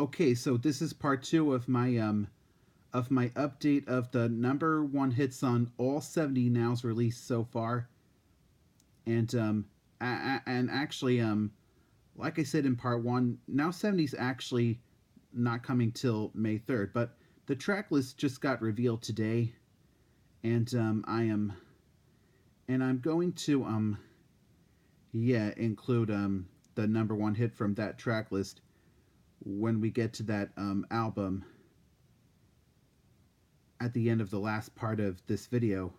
Okay, so this is part two of my update of the number one hits on all 70 nows released so far. And and actually like I said in part one, now 70 is actually not coming till May 3rd, but the track list just got revealed today, and I'm going to include the number one hit from that track list when we get to that album at the end of the last part of this video.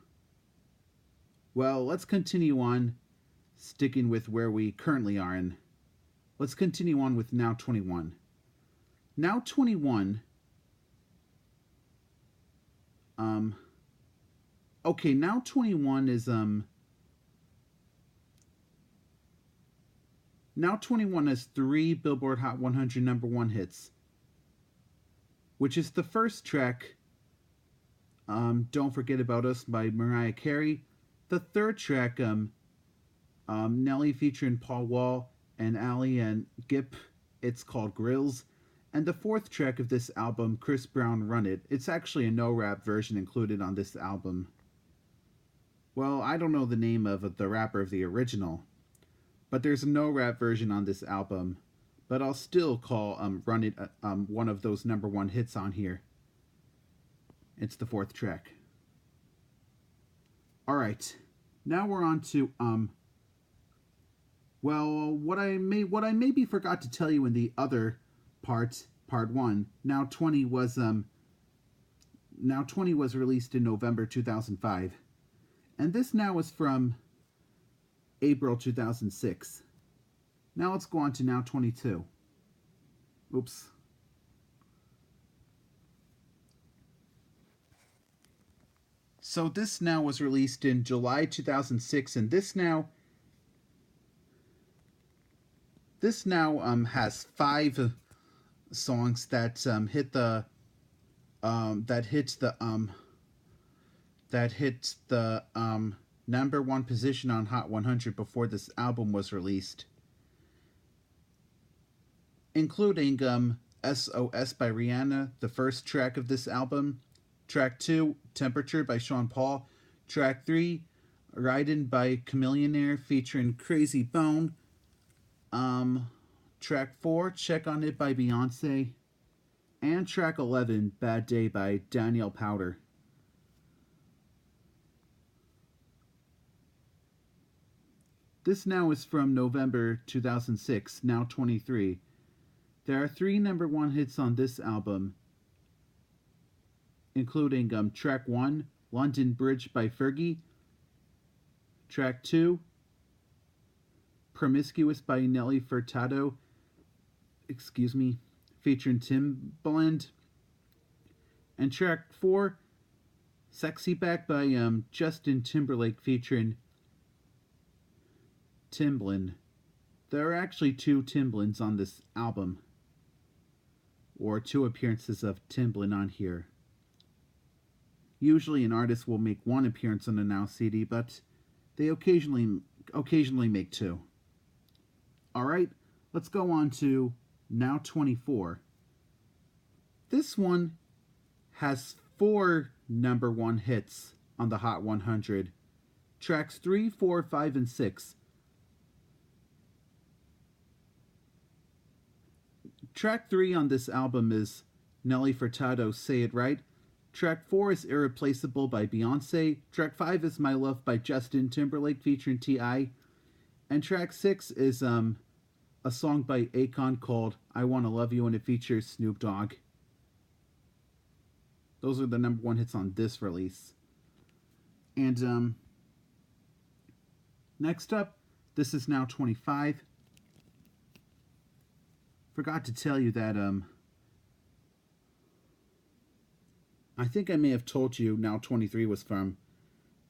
Well, let's continue on, sticking with where we currently are in. Let's continue on with Now 21. Now 21. Okay, Now 21 is Now 21 has 3 Billboard Hot 100 number one hits, which is the first track, Don't Forget About Us by Mariah Carey. The third track, Nelly featuring Paul Wall and Ali and Gipp, it's called Grills. And the fourth track of this album, Chris Brown, Run It. It's actually a no-rap version included on this album. Well, I don't know the name of the rapper of the original, but there's a no-rap version on this album. But I'll still call Run It one of those number one hits on here. It's the fourth track. Alright, now we're on to what I maybe forgot to tell you in the other part 1. Now 20 was released in November 2005. And this now is from April 2006. Now let's go on to Now 22. Oops. So this now was released in July 2006, and this now has 5 songs that hit the number one position on Hot 100 before this album was released, including SOS by Rihanna, the first track of this album. Track 2, Temperature by Sean Paul. Track 3, Ridin' by Chamillionaire featuring Crazy Bone. Track 4, Check on It by Beyonce. And track 11, Bad Day by Danielle Powter. This now is from November 2006, Now 23. There are 3 number one hits on this album, including track 1, London Bridge by Fergie. Track 2, Promiscuous by Nelly Furtado, featuring Timbaland. And track 4, Sexy Back by Justin Timberlake featuring Timbaland. There are actually 2 Timbalands on this album, or 2 appearances of Timbaland on here. Usually an artist will make 1 appearance on a Now CD, but they occasionally make 2. Alright, let's go on to Now 24. This one has 4 number one hits on the Hot 100. Tracks 3, 4, 5, and 6. Track 3 on this album is Nelly Furtado's Say It Right. Track 4 is Irreplaceable by Beyonce. Track 5 is My Love by Justin Timberlake featuring T.I. And track 6 is a song by Akon called I Wanna Love You, and it features Snoop Dogg. Those are the number one hits on this release. And next up, this is Now 25. Forgot to tell you that I think I may have told you Now 23 was from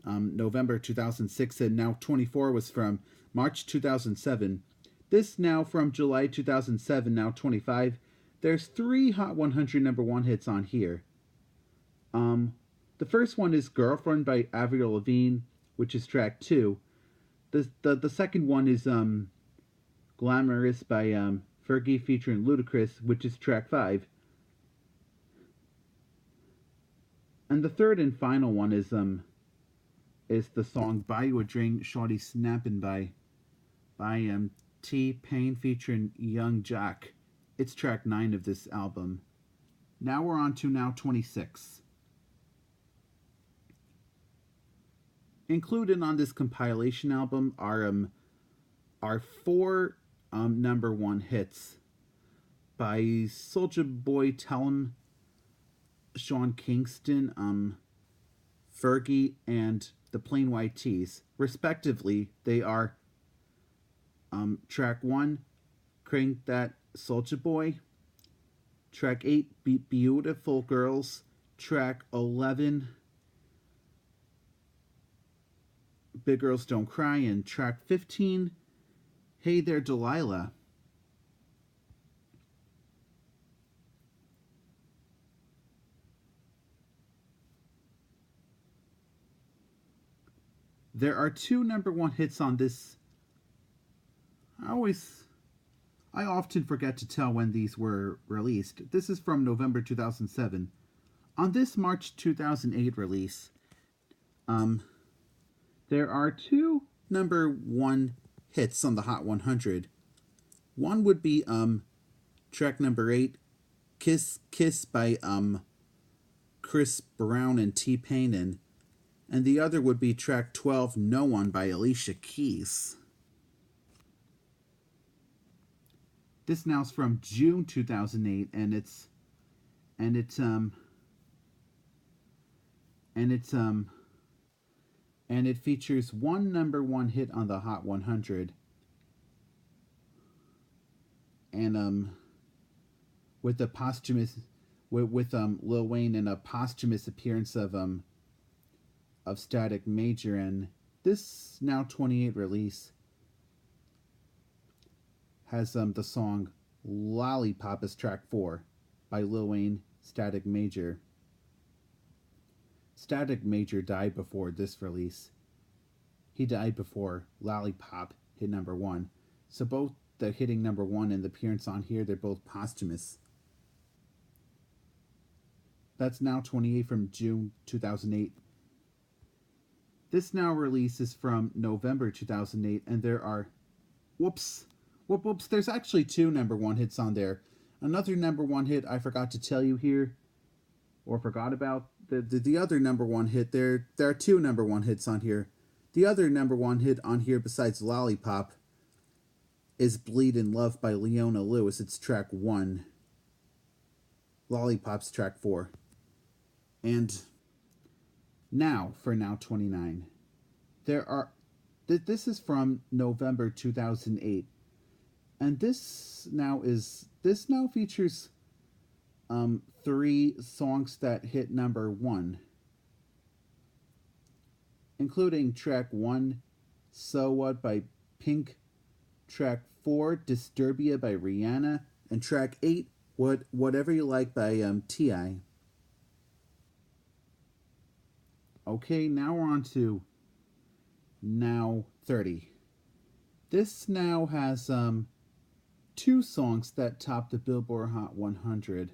November 2006, and Now 24 was from March 2007. This now from July 2007, Now 25. There's 3 Hot 100 number one hits on here. The first one is Girlfriend by Avril Lavigne, which is track 2. The second one is Glamorous by Fergie featuring Ludacris, which is track 5. And the third and final one is the song "Buy You a Drink, Shawty Snappin' by T-Pain featuring Young Jack. It's track 9 of this album. Now we're on to now 26. Included on this compilation album are 4 number 1 hits by Soulja Boy, Tellum, Sean Kingston, Fergie, and the Plain White T's. Respectively, they are track 1, Crank That Soulja Boy, track 8, Beautiful Girls, track 11, Big Girls Don't Cry, and track 15, Hey There Delilah. There are 2 number 1 hits on this. I often forget to tell when these were released. This is from November 2007. On this March 2008 release, there are 2 number 1 hits on the Hot 100. One would be track number 8, Kiss Kiss by Chris Brown and T-Pain, and the other would be track 12, No One by Alicia Keys. This now's from June 2008, and it features 1 number 1 hit on the Hot 100, and with a posthumous with Lil Wayne and a posthumous appearance of Static Major, and this now 28 release has the song Lollipop as track 4 by Lil Wayne, Static Major. Static Major died before this release. He died before Lollipop hit number 1. So both the hitting number 1 and the appearance on here, they're both posthumous. That's now 28 from June 2008. This now release is from November 2008, and there are whoops, there's actually 2 number 1 hits on there. Another number 1 hit I forgot to tell you here, or forgot about. The other number 1 hit, there are 2 number 1 hits on here. The other number 1 hit on here besides Lollipop is Bleed in Love by Leona Lewis. It's track 1. Lollipop's track 4. And now for now 29. This is from November 2008. And this now features 3 songs that hit number 1, including track 1, So What by Pink, track 4, Disturbia by Rihanna, and track 8, Whatever You Like by T.I. Okay, now we're on to now 30. This now has 2 songs that top the Billboard Hot 100.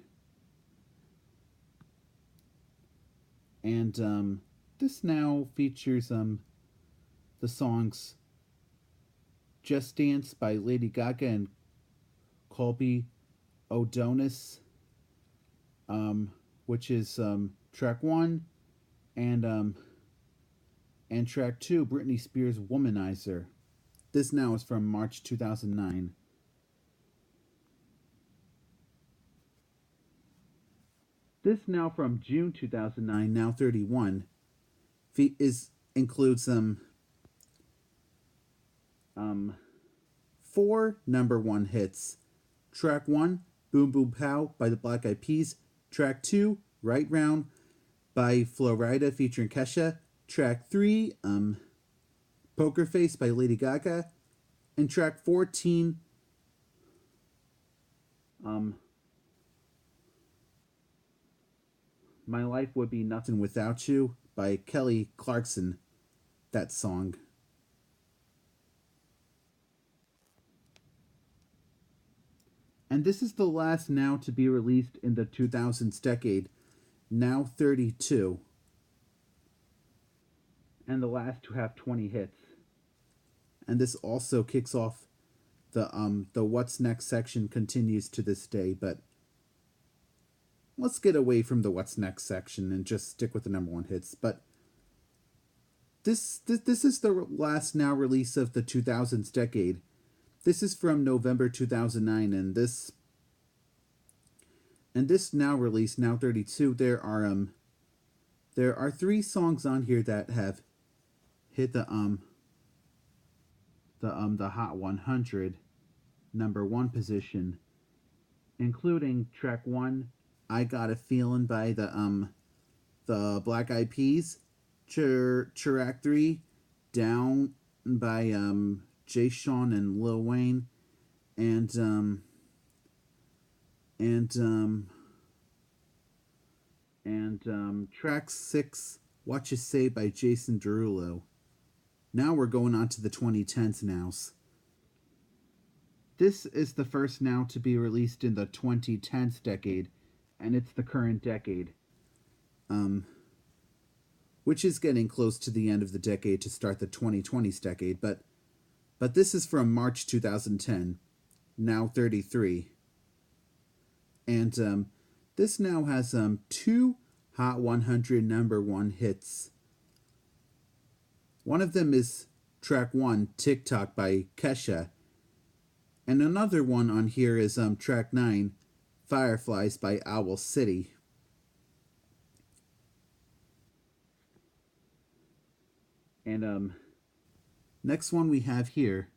And this now features the songs Just Dance by Lady Gaga and Colby O'Donis, which is track 1, and track 2, Britney Spears' Womanizer. This now is from March 2009. This now from June 2009, now 31, includes 4 number 1 hits. Track 1, Boom Boom Pow by the Black Eyed Peas. Track 2, Right Round by Flo Rida featuring Kesha. Track 3, Poker Face by Lady Gaga. And track 14, My Life Would Be Nothing Without You by Kelly Clarkson. That song. And this is the last now to be released in the 2000s decade, now 32, and the last to have 20 hits. And this also kicks off the what's next section continues to this day, but let's get away from the what's next section and just stick with the number one hits. But this is the last now release of the 2000s decade. This is from November 2009, and this now release, now 32, there are three songs on here that have hit the Hot 100 number one position, including track 1, I Got a Feeling by the Black Eyed Peas, track 3, Down by Jay Sean and Lil Wayne, and track 6, What You Say by Jason Derulo. Now we're going on to the 2010s nows. This is the first now to be released in the 2010s decade, and it's the current decade. Which is getting close to the end of the decade to start the 2020s decade, but this is from March 2010, now 33. And this now has two Hot 100 number one hits. One of them is track 1, TikTok by Kesha. And another one on here is track 9, Fireflies by Owl City. And next one we have here,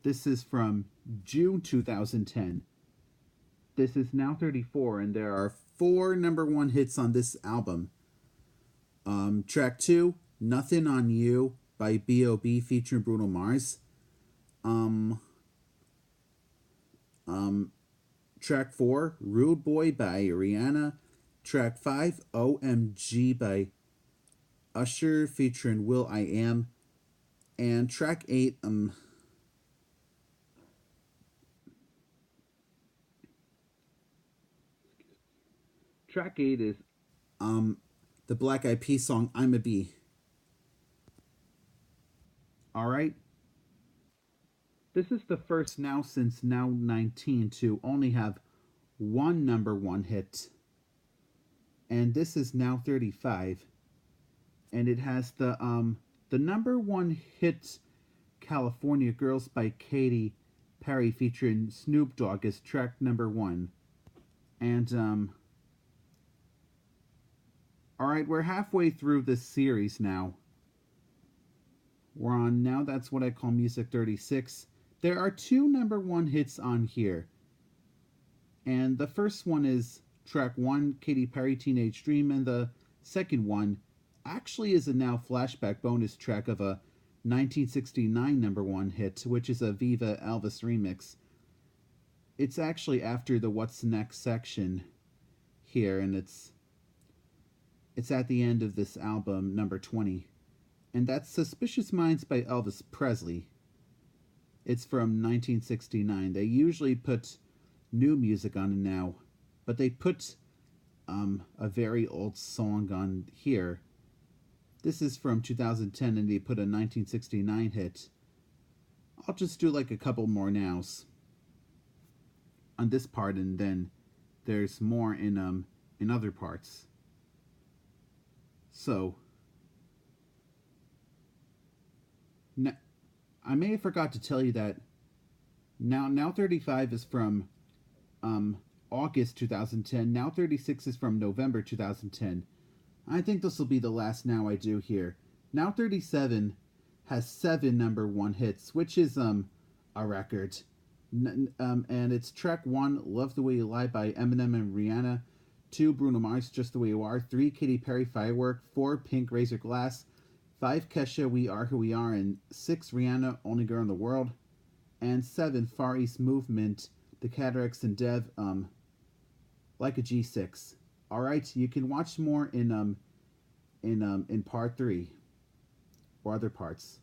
this is from June 2010. This is now 34, and there are 4 number one hits on this album. Track 2, Nothing on You by B.O.B. featuring Bruno Mars. Track 4, Rude Boy by Rihanna. Track 5, OMG by Usher featuring Will I Am. And track 8, track 8 is the Black Eyed Peas song I'm a Bee. Alright? This is the first now since now 19 to only have one number one hit. And this is now 35. And it has the number one hit California Girls by Katy Perry featuring Snoop Dogg is track number 1. And alright, we're halfway through this series now. We're on now, that's what I call Music 36. There are 2 number 1 hits on here. And the first one is track 1, Katy Perry, Teenage Dream, and the second one actually is a now flashback bonus track of a 1969 number 1 hit, which is a Viva Elvis remix. It's actually after the What's Next section here, and it's at the end of this album, number 20. And that's Suspicious Minds by Elvis Presley. It's from 1969. They usually put new music on it now, but they put a very old song on here. This is from 2010, and they put a 1969 hit. I'll just do like a couple more nows on this part, and then there's more in other parts. So now, I may have forgot to tell you that now 35 is from August 2010. Now 36 is from November 2010. I think this will be the last now I do here. Now 37 has 7 number 1 hits, which is a record. And it's track 1, Love the Way You Lie by Eminem and Rihanna. 2, Bruno Mars, Just the Way You Are. 3, Katy Perry, Firework. 4, Pink, Razor Glass. 5, Kesha, We Are Who We Are. And 6, Rihanna, Only Girl in the World. And 7, Far East Movement, The Cataracts and Dev, Like a G6. Alright, you can watch more in part 3 or other parts.